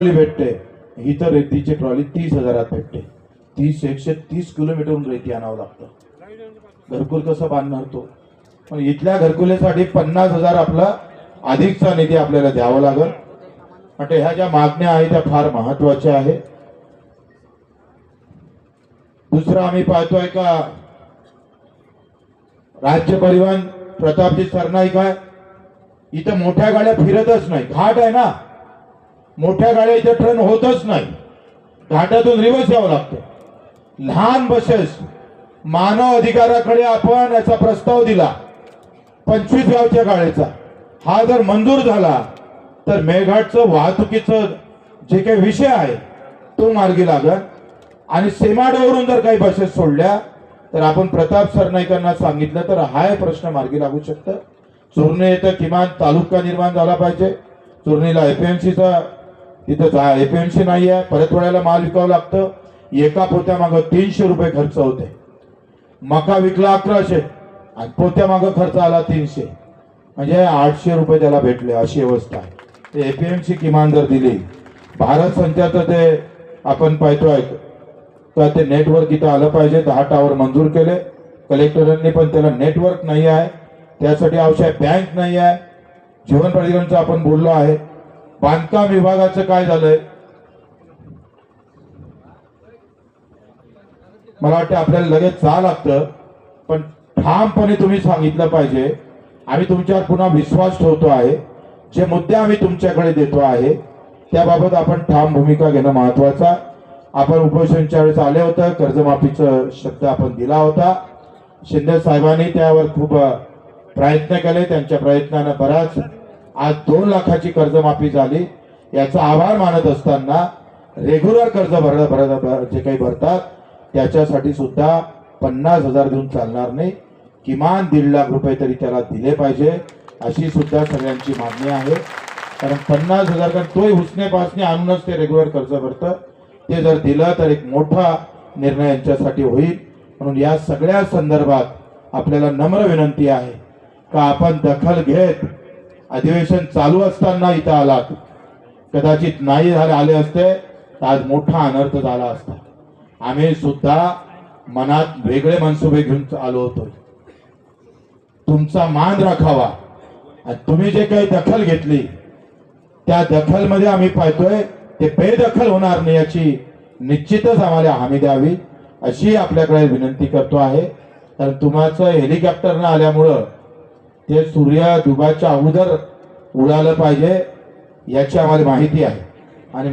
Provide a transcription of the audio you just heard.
भेटते ही तर रेतीची ट्रॉली 30,000 भेटते. 130 किलोमीटरहून रेती आणावं लागतं. घरकुल कसं बांधणार तो? पण इथल्या घरकुलीसाठी 50,000 आपला अधिकचा निधी आपल्याला द्यावा लागेल. म्हणजे ह्या ज्या मागण्या आहेत त्या फार महत्वाच्या आहे. दुसरा आम्ही पाहतोय का राज्य परिवहन प्रतापजी सरनाईक काय इथं मोठ्या गाड्या फिरतच नाही. घाट आहे ना, मोठ्या गाड्या इथे ट्रेन होतच नाही. घाटातून रिवर्स यावं लागतं. लहान बसेस मानव अधिकाराकडे आपण याचा प्रस्ताव दिला 25 गावच्या गाड्याचा. हा जर मंजूर झाला तर मेळघाटचं वाहतुकीचं जे काही विषय आहे तो मार्गी लागेल. आणि सेमाडवरून जर काही बसेस सोडल्या तर आपण प्रताप सरनाईकांना सांगितलं तर हा प्रश्न मार्गी लागू शकतं. चोरणे येथे किमान तालुका निर्माण झाला पाहिजे. चोरणीला एपीएमसीचा तिथं एपीएमसी नाही आहे. परतवाड्याला माल विकावं लागतं. एका पोत्या मागं 300 रुपये खर्च होते. मका विकला 1100 आणि पोत्या मागं खर्च आला 300, म्हणजे 800 रुपये त्याला भेटले. अशी अवस्था आहे. ते एपीएमसी किमान जर दिली, भारत संचारचं ते आपण पाहतोय तर ते नेटवर्क इथं आलं पाहिजे. 10 टावर मंजूर केले कलेक्टरांनी, पण त्याला नेटवर्क नाही आहे. त्यासाठी आवश्यक बँक नाही आहे. जीवन प्राधिकरणचं आपण बोललो आहे. बांधकाम विभागाचं काय झालंय? मला वाटतं आपल्याला लगेच जावं लागतं, पण ठामपणे तुम्ही सांगितलं पाहिजे. आम्ही तुमच्यावर पुन्हा विश्वास ठेवतो आहे. जे मुद्दे आम्ही तुमच्याकडे देतो आहे त्याबाबत आपण ठाम भूमिका घेणं महत्वाचं. आपण उपोषणच्या वेळेस आले होतं, कर्जमाफीचा शब्द आपण दिला होता. शिंदे साहेबांनी त्यावर खूप प्रयत्न केले. त्यांच्या प्रयत्नानं बराच आज 2 लाखाची कर्जमाफी झाली. याचा आभार मानत असताना रेग्युलर कर्ज जे काही भरतात त्याच्यासाठी सुद्धा 50,000 देऊन चालणार नाही. किमान 1.5 लाख रुपये तरी त्याला दिले पाहिजे अशी सुद्धा सगळ्यांची मागणी आहे. कारण 50,000 कारण तोही हुसने पासने आणूनच ते रेग्युलर कर्ज भरतं. ते जर दिलं तर एक मोठा निर्णय यांच्यासाठी होईल. म्हणून या सगळ्या संदर्भात आपल्याला नम्र विनंती आहे का आपण दखल घेत अधिवेशन चालू असताना इथं आलात. कदाचित नाही आले असते तर आज मोठा अनर्थ झाला असता. आम्ही सुद्धा मनात वेगळे मनसुबे घेऊन आलो होतो. तुमचा मान राखावा. तुम्ही जे काही दखल घेतली त्या दखलमध्ये आम्ही पाहतोय ते बेदखल होणार नाही याची निश्चितच आम्हाला हमी द्यावी अशी आपल्याकडे विनंती करतो आहे. कारण तुम्हाचं हेलिकॉप्टरनं आल्यामुळं ते सूर्य डुबाच्या अगोदर उडालं पाहिजे याची आम्हाला माहिती आहे. आणि